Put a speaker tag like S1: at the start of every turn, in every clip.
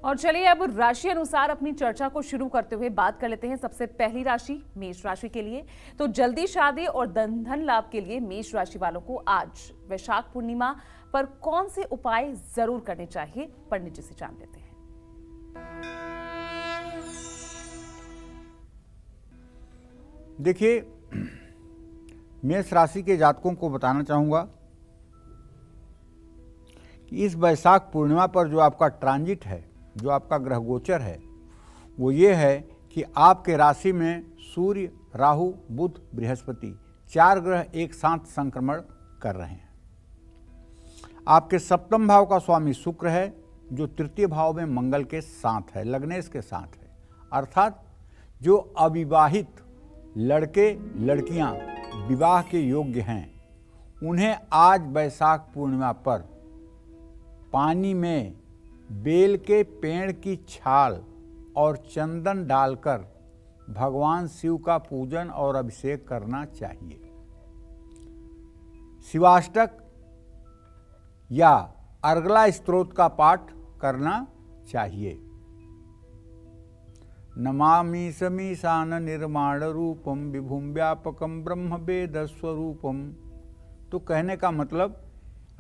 S1: और चलिए अब राशि अनुसार अपनी चर्चा को शुरू करते हुए बात कर लेते हैं सबसे पहली राशि मेष राशि के लिए। तो जल्दी शादी और धन लाभ के लिए मेष राशि वालों को आज वैशाख पूर्णिमा पर कौन से उपाय जरूर करने चाहिए, पंडित जी से जान लेते हैं।
S2: देखिए, मेष राशि के जातकों को बताना चाहूंगा कि इस वैशाख पूर्णिमा पर जो आपका ट्रांजिट है, जो आपका ग्रह गोचर है, वो ये है कि आपके राशि में सूर्य, राहु, बुध, बृहस्पति 4 ग्रह एक साथ संक्रमण कर रहे हैं। आपके सप्तम भाव का स्वामी शुक्र है, जो तृतीय भाव में मंगल के साथ है, लग्नेश के साथ है। अर्थात जो अविवाहित लड़के लड़कियां विवाह के योग्य हैं, उन्हें आज वैशाख पूर्णिमा पर पानी में बेल के पेड़ की छाल और चंदन डालकर भगवान शिव का पूजन और अभिषेक करना चाहिए। शिवाष्टक या अर्गला स्तोत्र का पाठ करना चाहिए। नमामि समीशान निर्माण रूपम विभुम व्यापकम ब्रह्म वेद स्वरूपम। तो कहने का मतलब,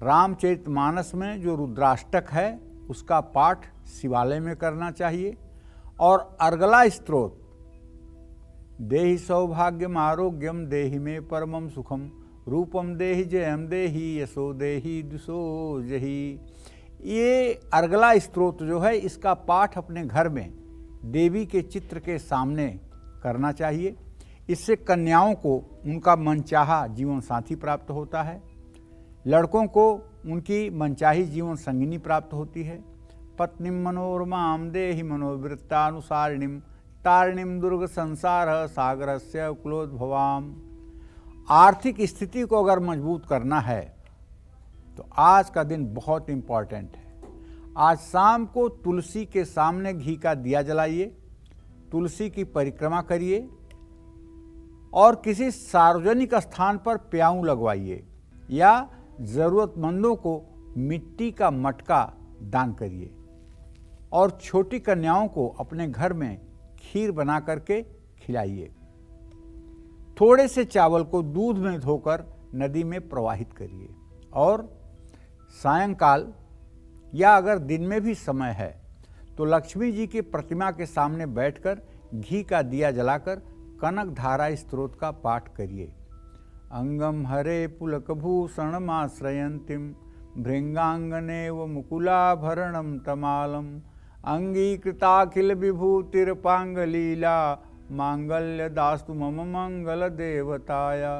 S2: रामचरितमानस में जो रुद्राष्टक है उसका पाठ शिवालय में करना चाहिए। और अर्गला स्तोत्र, देहि सौभाग्यम आरोग्यम देहि में परमम सुखम रूपम देहि जयम देहि यशो देहि दुसो जहि। ये अर्गला स्तोत्र जो है, इसका पाठ अपने घर में देवी के चित्र के सामने करना चाहिए। इससे कन्याओं को उनका मनचाहा जीवन साथी प्राप्त होता है, लड़कों को उनकी मनचाही जीवन संगिनी प्राप्त होती है। पत्नीम मनोरमाम देहि मनोवृत्तानुसारिणीम तारिणीम दुर्ग संसार सागरस्य कुलोद्भवाम। आर्थिक स्थिति को अगर मजबूत करना है तो आज का दिन बहुत इम्पॉर्टेंट है। आज शाम को तुलसी के सामने घी का दिया जलाइए, तुलसी की परिक्रमा करिए और किसी सार्वजनिक स्थान पर प्याऊ लगवाइए या ज़रूरतमंदों को मिट्टी का मटका दान करिए। और छोटी कन्याओं को अपने घर में खीर बना करके खिलाइए। थोड़े से चावल को दूध में धोकर नदी में प्रवाहित करिए। और सायंकाल या अगर दिन में भी समय है तो लक्ष्मी जी की प्रतिमा के सामने बैठकर घी का दिया जलाकर कनक धारा स्तोत्र का पाठ करिए। अंगम हरे पुलकभूषणमाश्रयन्तीं भृंगांगनेव मुकुलाभरणं तमालम अंगीकृताखिल विभूतिर्पांगलीला मांगल्य दास्तु मम मंगल देवताया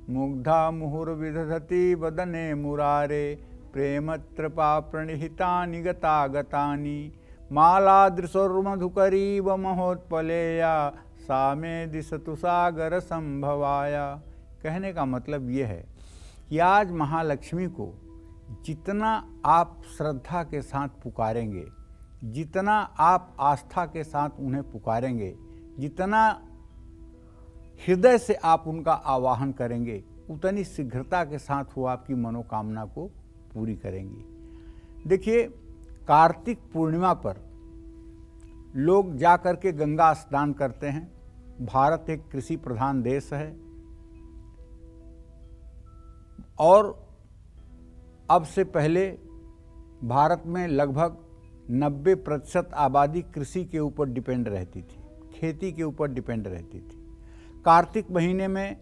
S2: मुग्धा मुहुर्विदधति वदने मुरारे प्रेमत्रपा प्रणिहितानि गतागतानि मालादृशोर्मधुकरीव महोत्पलेया सा मे दिशतु सागर संभवाया। कहने का मतलब ये है कि आज महालक्ष्मी को जितना आप श्रद्धा के साथ पुकारेंगे, जितना आप आस्था के साथ उन्हें पुकारेंगे, जितना हृदय से आप उनका आवाहन करेंगे, उतनी शीघ्रता के साथ वो आपकी मनोकामना को पूरी करेंगी। देखिए, कार्तिक पूर्णिमा पर लोग जा कर के गंगा स्नान करते हैं। भारत एक कृषि प्रधान देश है और अब से पहले भारत में लगभग 90% आबादी कृषि के ऊपर डिपेंड रहती थी, खेती के ऊपर डिपेंड रहती थी। कार्तिक महीने में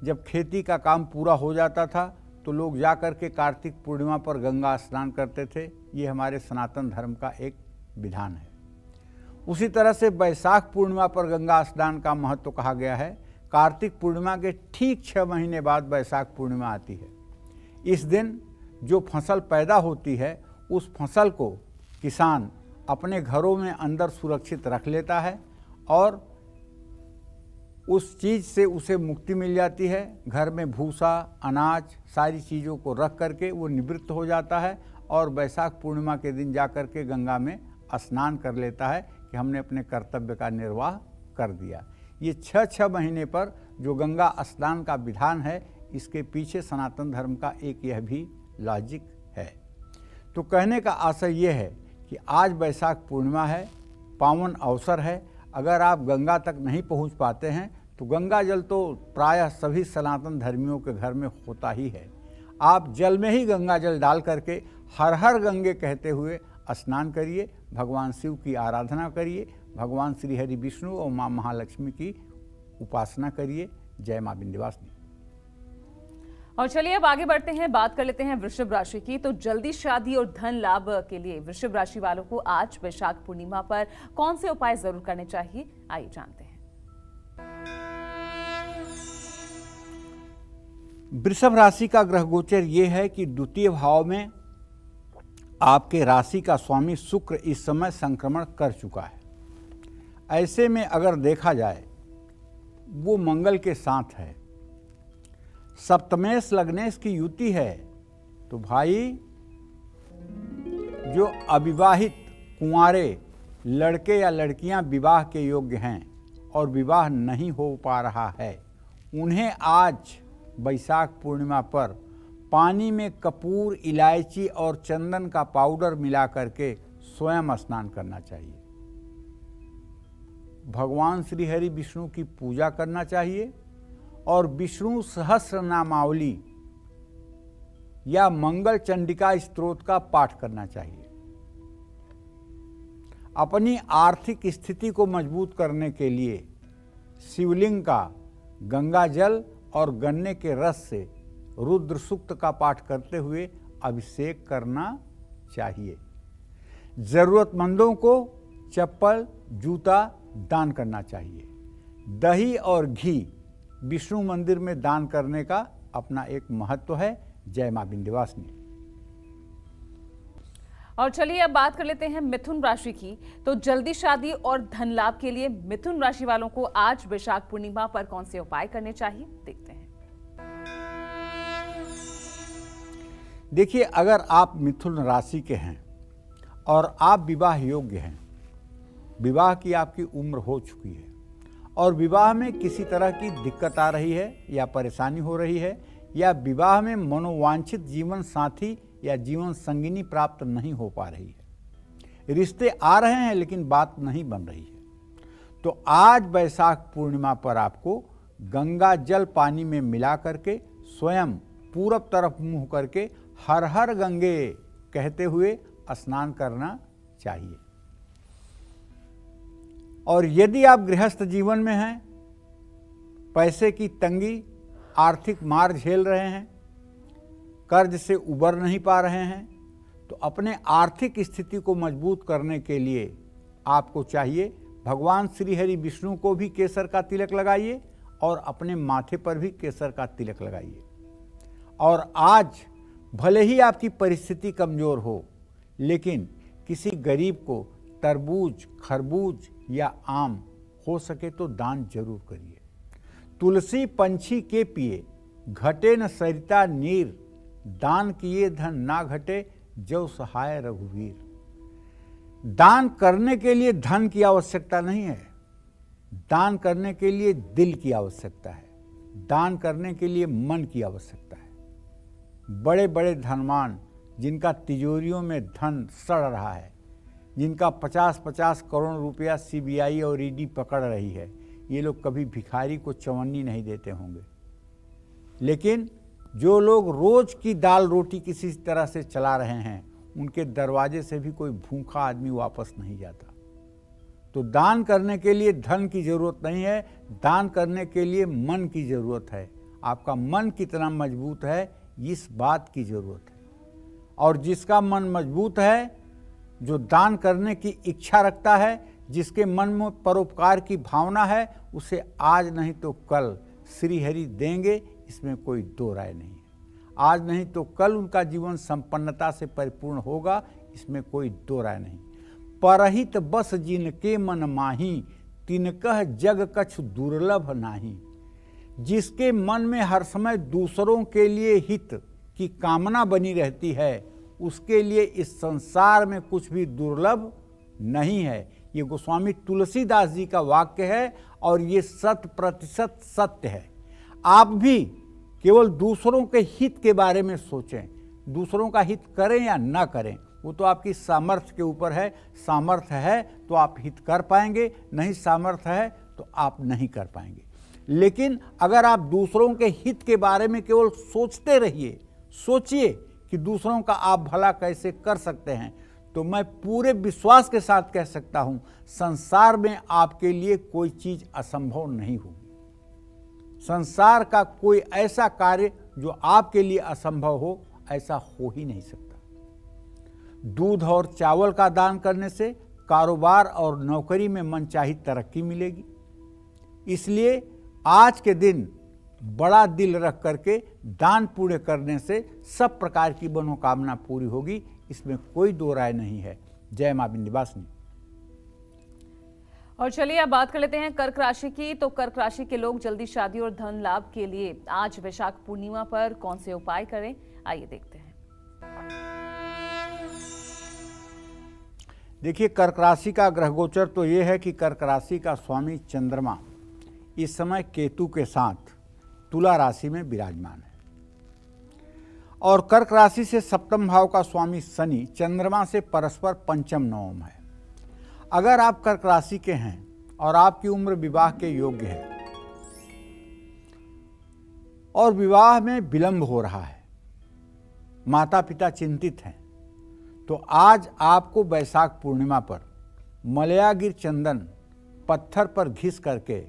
S2: जब खेती का काम पूरा हो जाता था तो लोग जा कर के कार्तिक पूर्णिमा पर गंगा स्नान करते थे। ये हमारे सनातन धर्म का एक विधान है। उसी तरह से वैशाख पूर्णिमा पर गंगा स्नान का महत्व कहा गया है। कार्तिक पूर्णिमा के ठीक 6 महीने बाद वैशाख पूर्णिमा आती है। इस दिन जो फसल पैदा होती है उस फसल को किसान अपने घरों में अंदर सुरक्षित रख लेता है और उस चीज़ से उसे मुक्ति मिल जाती है। घर में भूसा, अनाज, सारी चीज़ों को रख करके वो निवृत्त हो जाता है और वैशाख पूर्णिमा के दिन जा कर के गंगा में स्नान कर लेता है कि हमने अपने कर्तव्य का निर्वाह कर दिया। ये 6 महीने पर जो गंगा स्नान का विधान है, इसके पीछे सनातन धर्म का एक यह भी लॉजिक है। तो कहने का आशय ये है कि आज वैशाख पूर्णिमा है, पावन अवसर है। अगर आप गंगा तक नहीं पहुंच पाते हैं तो गंगा जल तो प्रायः सभी सनातन धर्मियों के घर में होता ही है। आप जल में ही गंगा जल डाल करके हर हर गंगे कहते हुए स्नान करिए, भगवान शिव की आराधना करिए, भगवान श्री हरि विष्णु और माँ महालक्ष्मी की उपासना करिए। जय माँ विंध्यवासिनी।
S1: और चलिए अब आगे बढ़ते हैं, बात कर लेते हैं वृषभ राशि की। तो जल्दी शादी और धन लाभ के लिए वृषभ राशि वालों को आज वैशाख पूर्णिमा पर कौन से उपाय जरूर करने चाहिए, आइए जानते हैं।
S2: वृषभ राशि का ग्रह गोचर ये है कि द्वितीय भाव में आपके राशि का स्वामी शुक्र इस समय संक्रमण कर चुका है। ऐसे में अगर देखा जाए वो मंगल के साथ है, सप्तमेश लग्नेश की युति है, तो भाई जो अविवाहित कुंवारे लड़के या लड़कियां विवाह के योग्य हैं और विवाह नहीं हो पा रहा है, उन्हें आज वैशाख पूर्णिमा पर पानी में कपूर, इलायची और चंदन का पाउडर मिला करके स्वयं स्नान करना चाहिए। भगवान श्री हरि विष्णु की पूजा करना चाहिए और विष्णु सहस्र नामावली या मंगल चंडिका स्तोत्र का पाठ करना चाहिए। अपनी आर्थिक स्थिति को मजबूत करने के लिए शिवलिंग का गंगा जल और गन्ने के रस से रुद्र सूक्त का पाठ करते हुए अभिषेक करना चाहिए। जरूरतमंदों को चप्पल, जूता दान करना चाहिए। दही और घी विष्णु मंदिर में दान करने का अपना एक महत्व है। जय मां विंध्यवासिनी।
S1: और चलिए अब बात कर लेते हैं मिथुन राशि की। तो जल्दी शादी और धन लाभ के लिए मिथुन राशि वालों को आज वैशाख पूर्णिमा पर कौन से उपाय करने चाहिए, देखते हैं।
S2: देखिए, अगर आप मिथुन राशि के हैं और आप विवाह योग्य हैं, विवाह की आपकी उम्र हो चुकी है और विवाह में किसी तरह की दिक्कत आ रही है या परेशानी हो रही है या विवाह में मनोवांछित जीवन साथी या जीवन संगिनी प्राप्त नहीं हो पा रही है, रिश्ते आ रहे हैं लेकिन बात नहीं बन रही है, तो आज वैशाख पूर्णिमा पर आपको गंगा जल पानी में मिला करके स्वयं पूरब तरफ मुंह करके हर हर गंगे कहते हुए स्नान करना चाहिए। और यदि आप गृहस्थ जीवन में हैं, पैसे की तंगी, आर्थिक मार झेल रहे हैं, कर्ज से उबर नहीं पा रहे हैं, तो अपने आर्थिक स्थिति को मजबूत करने के लिए आपको चाहिए भगवान श्री हरि विष्णु को भी केसर का तिलक लगाइए और अपने माथे पर भी केसर का तिलक लगाइए। और आज भले ही आपकी परिस्थिति कमज़ोर हो, लेकिन किसी गरीब को तरबूज, खरबूज या आम हो सके तो दान जरूर करिए। तुलसी पंछी के पिए, घटे न सरिता नीर, दान किए धन ना घटे, जो सहाय रघुवीर। दान करने के लिए धन की आवश्यकता नहीं है, दान करने के लिए दिल की आवश्यकता है, दान करने के लिए मन की आवश्यकता है। बड़े बड़े धनवान जिनका तिजोरियों में धन सड़ रहा है, जिनका 50-50 करोड़ रुपया सीबीआई और ईडी पकड़ रही है, ये लोग कभी भिखारी को चवन्नी नहीं देते होंगे। लेकिन जो लोग रोज की दाल रोटी किसी तरह से चला रहे हैं, उनके दरवाजे से भी कोई भूखा आदमी वापस नहीं जाता। तो दान करने के लिए धन की जरूरत नहीं है, दान करने के लिए मन की जरूरत है। आपका मन कितना मजबूत है, इस बात की जरूरत है। और जिसका मन मजबूत है, जो दान करने की इच्छा रखता है, जिसके मन में परोपकार की भावना है, उसे आज नहीं तो कल श्री हरि देंगे, इसमें कोई दो राय नहीं है। आज नहीं तो कल उनका जीवन संपन्नता से परिपूर्ण होगा, इसमें कोई दो राय नहीं। परहित बस जिनके मन माही, तिनकह जग कछु दुर्लभ नाही। जिसके मन में हर समय दूसरों के लिए हित की कामना बनी रहती है, उसके लिए इस संसार में कुछ भी दुर्लभ नहीं है। ये गोस्वामी तुलसीदास जी का वाक्य है और ये 100% सत्य है। आप भी केवल दूसरों के हित के बारे में सोचें, दूसरों का हित करें या ना करें, वो तो आपकी सामर्थ्य के ऊपर है। सामर्थ्य है तो आप हित कर पाएंगे, नहीं सामर्थ्य है तो आप नहीं कर पाएंगे। लेकिन अगर आप दूसरों के हित के बारे में केवल सोचते रहिए, सोचिए कि दूसरों का आप भला कैसे कर सकते हैं, तो मैं पूरे विश्वास के साथ कह सकता हूं संसार में आपके लिए कोई चीज असंभव नहीं होगी। संसार का कोई ऐसा कार्य जो आपके लिए असंभव हो, ऐसा हो ही नहीं सकता। दूध और चावल का दान करने से कारोबार और नौकरी में मनचाही तरक्की मिलेगी। इसलिए आज के दिन बड़ा दिल रख करके दान पुण्य करने से सब प्रकार की मनोकामना पूरी होगी, इसमें कोई दो राय नहीं है। जय मां विंध्यवासिनी।
S1: और चलिए अब बात कर लेते हैं कर्क राशि की। तो कर्क राशि के लोग जल्दी शादी और धन लाभ के लिए आज वैशाख पूर्णिमा पर कौन से उपाय करें, आइए देखते हैं।
S2: देखिए, कर्क राशि का ग्रह गोचर तो ये है कि कर्क राशि का स्वामी चंद्रमा इस समय केतु के साथ तुला राशि में विराजमान है और कर्क राशि से सप्तम भाव का स्वामी शनि चंद्रमा से परस्पर पंचम नवम है। अगर आप कर्क राशि के हैं और आपकी उम्र विवाह के योग्य है और विवाह में विलंब हो रहा है, माता पिता चिंतित हैं, तो आज आपको वैशाख पूर्णिमा पर मलयागिर चंदन पत्थर पर घिस करके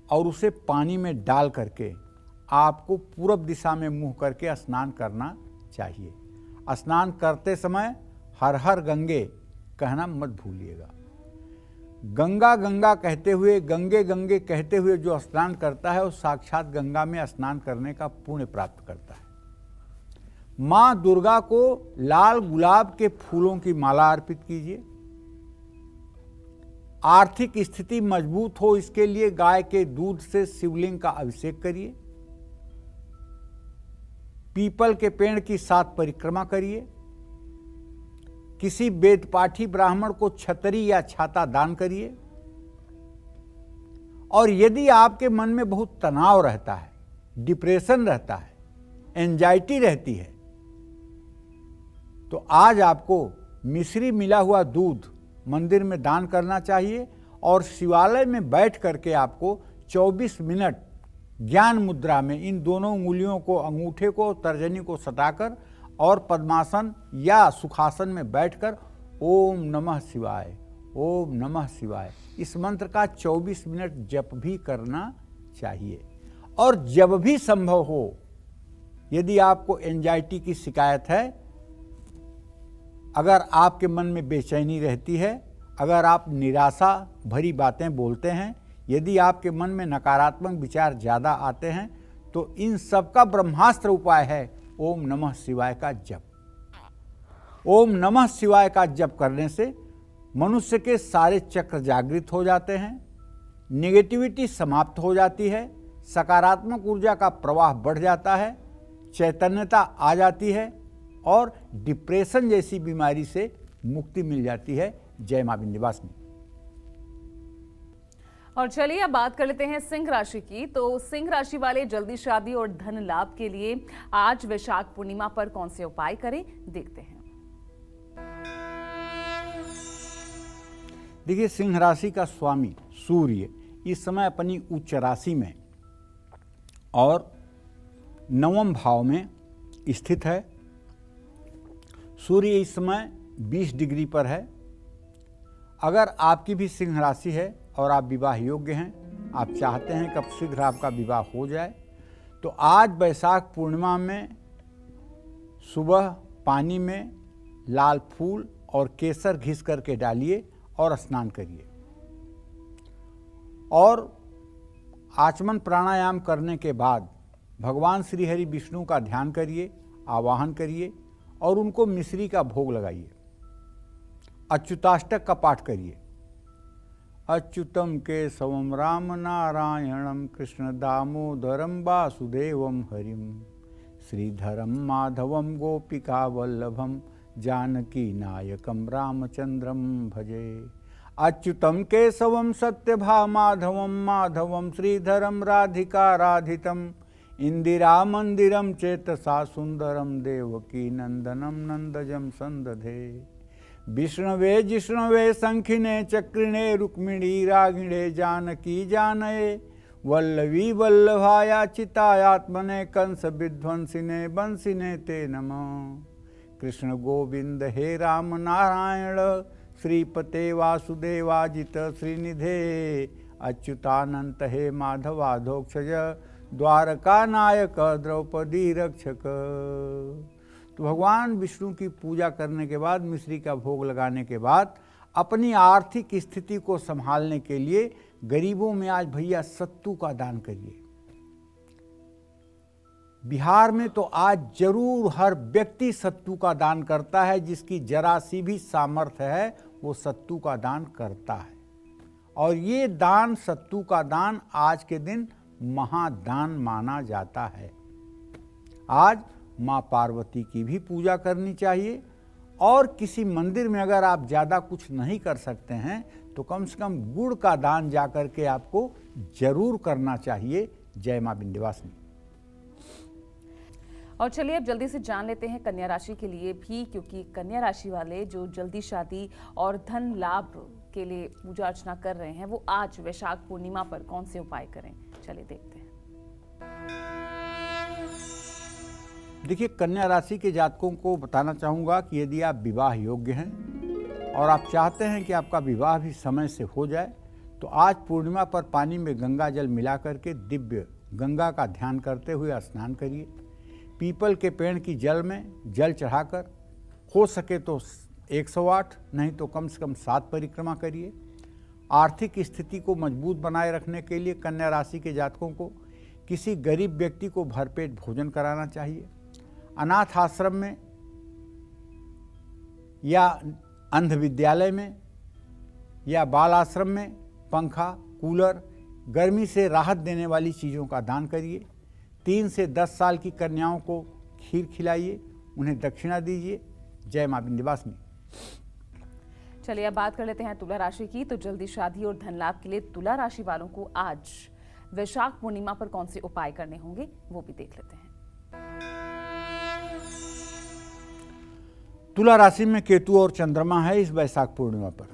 S2: और उसे पानी में डाल करके आपको पूरब दिशा में मुंह करके स्नान करना चाहिए। स्नान करते समय हर हर गंगे कहना मत भूलिएगा। गंगा गंगा कहते हुए, गंगे गंगे कहते हुए जो स्नान करता है वो साक्षात गंगा में स्नान करने का पुण्य प्राप्त करता है। मां दुर्गा को लाल गुलाब के फूलों की माला अर्पित कीजिए। आर्थिक स्थिति मजबूत हो, इसके लिए गाय के दूध से शिवलिंग का अभिषेक करिए। पीपल के पेड़ की 7 परिक्रमा करिए। किसी वेद पाठी ब्राह्मण को छतरी या छाता दान करिए। और यदि आपके मन में बहुत तनाव रहता है, डिप्रेशन रहता है, एंजाइटी रहती है, तो आज आपको मिश्री मिला हुआ दूध मंदिर में दान करना चाहिए और शिवालय में बैठ करके आपको 24 मिनट ज्ञान मुद्रा में इन दोनों उंगलियों को, अंगूठे को, तर्जनी को सटाकर और पद्मासन या सुखासन में बैठकर ओम नमः शिवाय, ओम नमः शिवाय इस मंत्र का 24 मिनट जप भी करना चाहिए। और जब भी संभव हो, यदि आपको एंजाइटी की शिकायत है, अगर आपके मन में बेचैनी रहती है, अगर आप निराशा भरी बातें बोलते हैं, यदि आपके मन में नकारात्मक विचार ज़्यादा आते हैं, तो इन सब का ब्रह्मास्त्र उपाय है ओम नमः शिवाय का जप। ओम नमः शिवाय का जप करने से मनुष्य के सारे चक्र जागृत हो जाते हैं, नेगेटिविटी समाप्त हो जाती है, सकारात्मक ऊर्जा का प्रवाह बढ़ जाता है, चैतन्यता आ जाती है और डिप्रेशन जैसी बीमारी से मुक्ति मिल जाती है। जय मां विंध्यवासिनी।
S1: और चलिए अब बात कर लेते हैं सिंह राशि की। तो सिंह राशि वाले जल्दी शादी और धन लाभ के लिए आज वैशाख पूर्णिमा पर कौन से उपाय करें, देखते हैं।
S2: देखिए, सिंह राशि का स्वामी सूर्य इस समय अपनी उच्च राशि में और 9वें भाव में स्थित है। सूर्य इस समय 20 डिग्री पर है। अगर आपकी भी सिंह राशि है और आप विवाह योग्य हैं, आप चाहते हैं कि अब शीघ्र आपका विवाह हो जाए, तो आज वैशाख पूर्णिमा में सुबह पानी में लाल फूल और केसर घिस करके डालिए और स्नान करिए। और आचमन प्राणायाम करने के बाद भगवान श्री हरि विष्णु का ध्यान करिए, आवाहन करिए और उनको मिश्री का भोग लगाइए। अच्युताष्टक का पाठ करिए। अच्युतम केशवम राम नारायणम कृष्ण दामोदरम वासुदेवम हरिम श्रीधरम माधवम गोपिका वल्लभम जानकी नायकम रामचंद्रम भजे। अच्युतम केशवम सत्यभा माधवम माधवम श्रीधरम राधिका राधितम इंदिरा मंदिरम चेतसा सुंदरम देवकी नंदनम नंदजम संदधे। विष्णवे जिष्णवे शंखिने चक्रिणे रुक्मिणी रागिणे जानकी जानये। वल्लवी वल्लभाया चितायात्मने कंस विध्वंसिने बंसिने ते नमः। कृष्ण गोविंद हे राम नारायण श्रीपते वासुदेवाजित श्रीनिधे। अच्युतानंत हे माधवाधोक्षज द्वारका नायक द्रौपदी रक्षक। तो भगवान विष्णु की पूजा करने के बाद, मिश्री का भोग लगाने के बाद अपनी आर्थिक स्थिति को संभालने के लिए गरीबों में आज भैया सत्तू का दान करिए। बिहार में तो आज जरूर हर व्यक्ति सत्तू का दान करता है। जिसकी जरा सी भी सामर्थ्य है वो सत्तू का दान करता है। और ये दान, सत्तू का दान, आज के दिन महादान माना जाता है। आज माँ पार्वती की भी पूजा करनी चाहिए। और किसी मंदिर में अगर आप ज़्यादा कुछ नहीं कर सकते हैं तो कम से कम गुड़ का दान जाकर के आपको जरूर करना चाहिए। जय माँ विंध्यवासिनी।
S1: और चलिए अब जल्दी से जान लेते हैं कन्या राशि के लिए भी, क्योंकि कन्या राशि वाले जो जल्दी शादी और धन लाभ के लिए पूजा अर्चना कर रहे हैं वो आज वैशाख पूर्णिमा पर कौन से उपाय करें, चलिए देखते हैं।
S2: देखिए, कन्या राशि के जातकों को बताना चाहूँगा कि यदि आप विवाह योग्य हैं और आप चाहते हैं कि आपका विवाह भी समय से हो जाए तो आज पूर्णिमा पर पानी में गंगा जल मिला करके दिव्य गंगा का ध्यान करते हुए स्नान करिए। पीपल के पेड़ की जल में जल चढ़ाकर हो सके तो 108 नहीं तो कम से कम 7 परिक्रमा करिए। आर्थिक स्थिति को मजबूत बनाए रखने के लिए कन्या राशि के जातकों को किसी गरीब व्यक्ति को भरपेट भोजन कराना चाहिए। अनाथ आश्रम में या अंध विद्यालय में या बाल आश्रम में पंखा, कूलर, गर्मी से राहत देने वाली चीज़ों का दान करिए। 3 से 10 साल की कन्याओं को खीर खिलाइए, उन्हें दक्षिणा दीजिए। जय मां विंध्यवासिनी।
S1: चलिए अब बात कर लेते हैं तुला राशि की। तो जल्दी शादी और धन लाभ के लिए तुला राशि वालों को आज वैशाख पूर्णिमा पर कौन से उपाय करने होंगे वो भी देख लेते हैं।
S2: तुला राशि में केतु और चंद्रमा है इस वैशाख पूर्णिमा पर,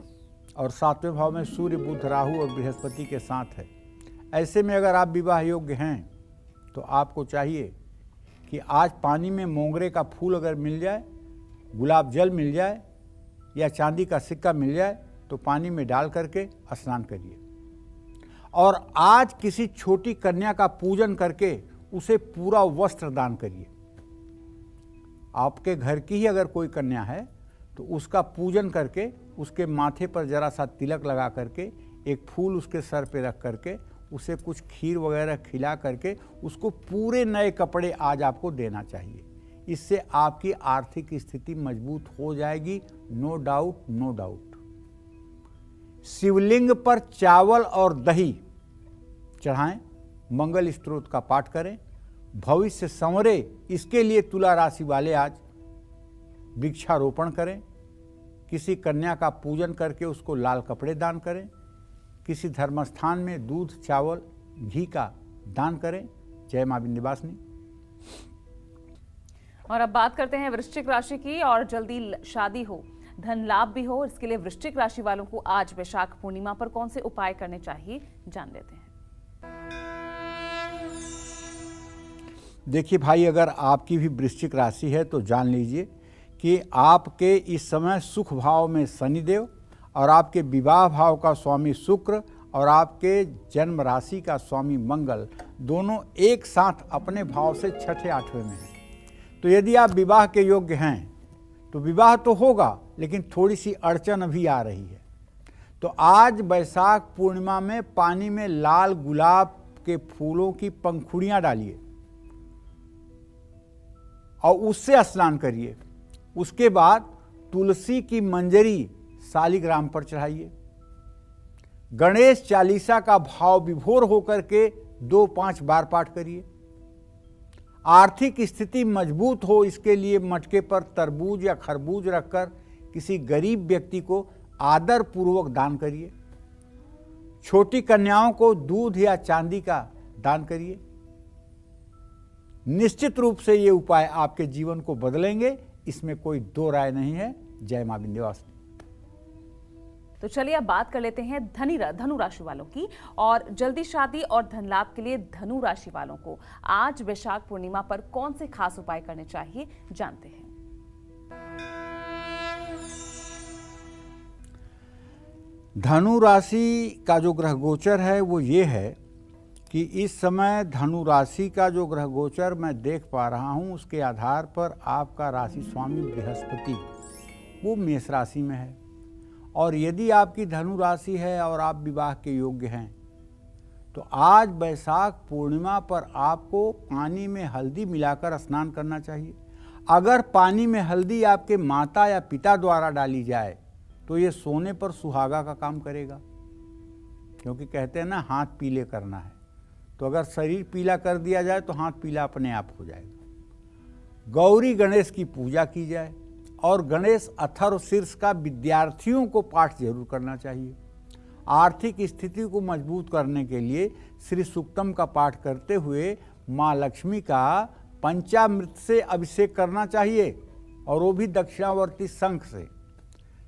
S2: और 7वें भाव में सूर्य, बुध, राहु और बृहस्पति के साथ है। ऐसे में अगर आप विवाह योग्य हैं तो आपको चाहिए कि आज पानी में मोंगरे का फूल अगर मिल जाए, गुलाब जल मिल जाए या चांदी का सिक्का मिल जाए तो पानी में डाल करके स्नान करिए। और आज किसी छोटी कन्या का पूजन करके उसे पूरा वस्त्र दान करिए। आपके घर की ही अगर कोई कन्या है तो उसका पूजन करके उसके माथे पर जरा सा तिलक लगा करके एक फूल उसके सर पे रख करके उसे कुछ खीर वगैरह खिला करके उसको पूरे नए कपड़े आज आपको देना चाहिए। इससे आपकी आर्थिक स्थिति मजबूत हो जाएगी, नो डाउट, नो डाउट। शिवलिंग पर चावल और दही चढ़ाएं, मंगल स्तोत्र का पाठ करें, भविष्य संवरे, इसके लिए तुला राशि वाले आज वृक्षारोपण करें, किसी कन्या का पूजन करके उसको लाल कपड़े दान करें, किसी धर्मस्थान में दूध, चावल, घी का दान करें। जय मां विंध्यवासिनी।
S1: और अब बात करते हैं वृश्चिक राशि की। और जल्दी शादी हो, धन लाभ भी हो, इसके लिए वृश्चिक राशि वालों को आज वैशाख पूर्णिमा पर कौन से उपाय करने चाहिए, जान लेते हैं।
S2: देखिए भाई, अगर आपकी भी वृश्चिक राशि है तो जान लीजिए कि आपके इस समय सुख भाव में शनिदेव और आपके विवाह भाव का स्वामी शुक्र और आपके जन्म राशि का स्वामी मंगल दोनों एक साथ अपने भाव से 6ठे 8वें में हैं। तो यदि आप विवाह के योग्य हैं तो विवाह तो होगा, लेकिन थोड़ी सी अड़चन अभी आ रही है। तो आज वैशाख पूर्णिमा में पानी में लाल गुलाब के फूलों की पंखुड़ियाँ डालिए और उससे स्नान करिए। उसके बाद तुलसी की मंजरी शालिग्राम पर चढ़ाइए। गणेश चालीसा का भाव विभोर होकर के 2-5 बार पाठ करिए। आर्थिक स्थिति मजबूत हो, इसके लिए मटके पर तरबूज या खरबूज रखकर किसी गरीब व्यक्ति को आदर पूर्वक दान करिए। छोटी कन्याओं को दूध या चांदी का दान करिए। निश्चित रूप से ये उपाय आपके जीवन को बदलेंगे, इसमें कोई दो राय नहीं है। जय मां विंध्यवासिनी।
S1: तो चलिए अब बात कर लेते हैं धनु राशि वालों की। और जल्दी शादी और धन लाभ के लिए धनु राशि वालों को आज वैशाख पूर्णिमा पर कौन से खास उपाय करने चाहिए, जानते हैं।
S2: धनु राशि का जो ग्रह गोचर है वो ये है कि इस समय धनु राशि का जो ग्रह गोचर मैं देख पा रहा हूँ, उसके आधार पर आपका राशि स्वामी बृहस्पति वो मेष राशि में है। और यदि आपकी धनु राशि है और आप विवाह के योग्य हैं तो आज वैशाख पूर्णिमा पर आपको पानी में हल्दी मिलाकर स्नान करना चाहिए। अगर पानी में हल्दी आपके माता या पिता द्वारा डाली जाए तो ये सोने पर सुहागा का काम करेगा, क्योंकि कहते हैं ना हाथ पीले करना है। तो अगर शरीर पीला कर दिया जाए तो हाथ पीला अपने आप हो जाएगा। गौरी गणेश की पूजा की जाए और गणेश अथर्व शीर्ष का विद्यार्थियों को पाठ जरूर करना चाहिए। आर्थिक स्थिति को मजबूत करने के लिए श्री सूक्तम का पाठ करते हुए माँ लक्ष्मी का पंचामृत से अभिषेक करना चाहिए, और वो भी दक्षिणावर्ती शंख से।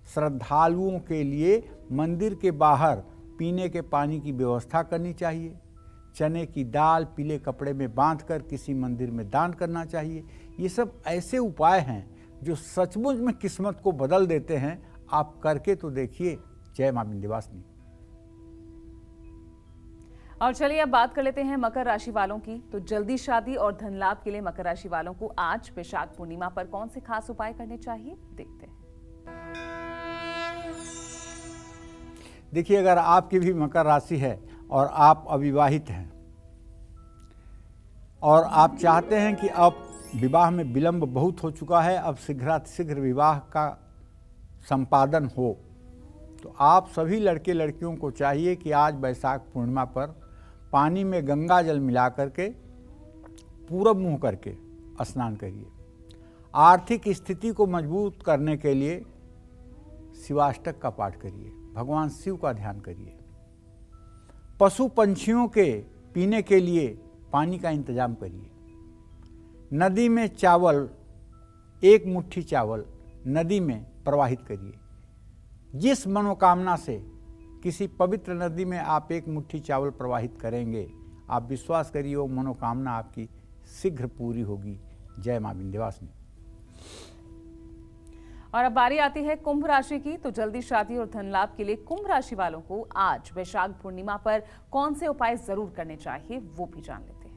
S2: श्रद्धालुओं के लिए मंदिर के बाहर पीने के पानी की व्यवस्था करनी चाहिए। चने की दाल पीले कपड़े में बांधकर किसी मंदिर में दान करना चाहिए। ये सब ऐसे उपाय हैं जो सचमुच में किस्मत को बदल देते हैं। आप करके तो देखिए। जय मां विंध्यवासिनी।
S1: और चलिए अब बात कर लेते हैं मकर राशि वालों की। तो जल्दी शादी और धन लाभ के लिए मकर राशि वालों को आज वैशाख पूर्णिमा पर कौन से खास उपाय करने चाहिए, देखते हैं।
S2: देखिए, अगर आपकी भी मकर राशि है और आप अविवाहित हैं और आप चाहते हैं कि अब विवाह में विलंब बहुत हो चुका है, अब शीघ्र विवाह का संपादन हो, तो आप सभी लड़के लड़कियों को चाहिए कि आज वैशाख पूर्णिमा पर पानी में गंगा जल मिला करके पूरब मुंह करके स्नान करिए। आर्थिक स्थिति को मजबूत करने के लिए शिवाष्टक का पाठ करिए, भगवान शिव का ध्यान करिए। पशु पंछियों के पीने के लिए पानी का इंतजाम करिए। नदी में चावल, एक मुट्ठी चावल नदी में प्रवाहित करिए। जिस मनोकामना से किसी पवित्र नदी में आप एक मुट्ठी चावल प्रवाहित करेंगे, आप विश्वास करिए वो मनोकामना आपकी शीघ्र पूरी होगी। जय मां विंध्यवासिनी।
S1: और अब बारी आती है कुंभ राशि की। तो जल्दी शादी और धन लाभ के लिए कुंभ राशि वालों को आज वैशाख पूर्णिमा पर कौन से उपाय जरूर करने चाहिए, वो भी जान लेते हैं।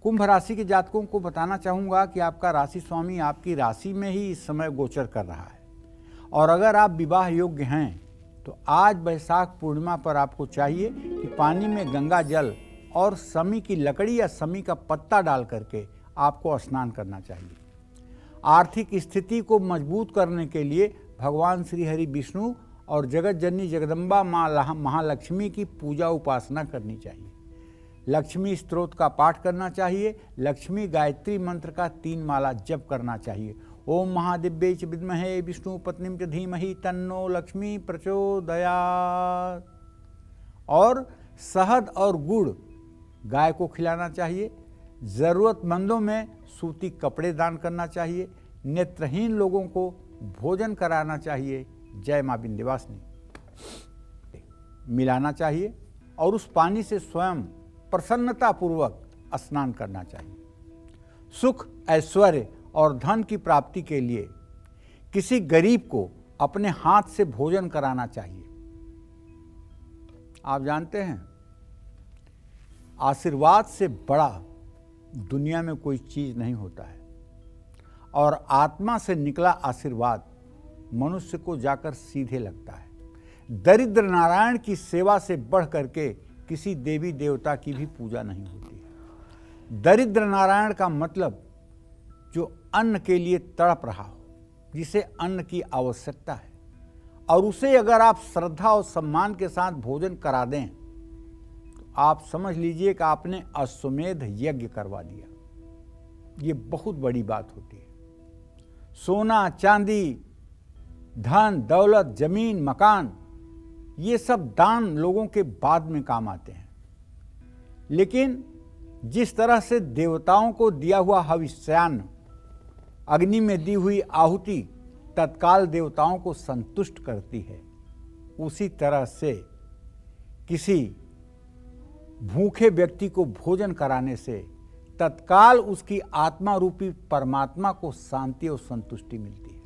S2: कुंभ राशि के जातकों को बताना चाहूंगा कि आपका राशि स्वामी आपकी राशि में ही इस समय गोचर कर रहा है। और अगर आप विवाह योग्य हैं तो आज वैशाख पूर्णिमा पर आपको चाहिए कि पानी में गंगा जल और समी की लकड़ी या समी का पत्ता डाल करके आपको स्नान करना चाहिए। आर्थिक स्थिति को मजबूत करने के लिए भगवान श्री हरि विष्णु और जगत जननी जगदम्बा माँ महालक्ष्मी की पूजा उपासना करनी चाहिए। लक्ष्मी स्तोत्र का पाठ करना चाहिए। लक्ष्मी गायत्री मंत्र का 3 माला जप करना चाहिए। ओम महादिव्यै च विद्महे विष्णु पत्नीं च धीमहि तन्नो लक्ष्मी प्रचोदयात्। और शहद और गुड़ गाय को खिलाना चाहिए। ज़रूरतमंदों में सूती कपड़े दान करना चाहिए। नेत्रहीन लोगों को भोजन कराना चाहिए। जय मां विंध्यवासिनी। मिलाना चाहिए और उस पानी से स्वयं प्रसन्नतापूर्वक स्नान करना चाहिए। सुख, ऐश्वर्य और धन की प्राप्ति के लिए किसी गरीब को अपने हाथ से भोजन कराना चाहिए। आप जानते हैं, आशीर्वाद से बड़ा दुनिया में कोई चीज नहीं होता है, और आत्मा से निकला आशीर्वाद मनुष्य को जाकर सीधे लगता है। दरिद्र नारायण की सेवा से बढ़ करके किसी देवी देवता की भी पूजा नहीं होती है। दरिद्र नारायण का मतलब जो अन्न के लिए तड़प रहा हो, जिसे अन्न की आवश्यकता है, और उसे अगर आप श्रद्धा और सम्मान के साथ भोजन करा दें तो आप समझ लीजिए कि आपने अश्वमेध यज्ञ करवा दिया। ये बहुत बड़ी बात होती है। सोना, चांदी, धन, दौलत, जमीन, मकान, ये सब दान लोगों के बाद में काम आते हैं, लेकिन जिस तरह से देवताओं को दिया हुआ हविष्यान्न, अग्नि में दी हुई आहुति तत्काल देवताओं को संतुष्ट करती है, उसी तरह से किसी भूखे व्यक्ति को भोजन कराने से तत्काल उसकी आत्मा रूपी परमात्मा को शांति और संतुष्टि मिलती है।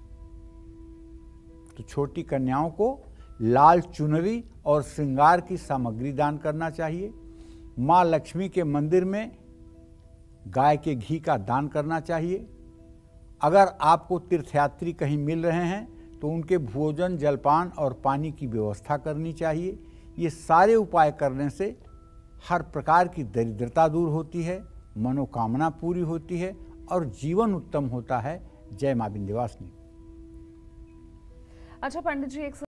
S2: तो छोटी कन्याओं को लाल चुनरी और श्रृंगार की सामग्री दान करना चाहिए। माँ लक्ष्मी के मंदिर में गाय के घी का दान करना चाहिए। अगर आपको तीर्थयात्री कहीं मिल रहे हैं तो उनके भोजन, जलपान और पानी की व्यवस्था करनी चाहिए। ये सारे उपाय करने से हर प्रकार की दरिद्रता दूर होती है, मनोकामना पूरी होती है और जीवन उत्तम होता है। जय मां विंध्यवासिनी।
S1: अच्छा पंडित जी, एक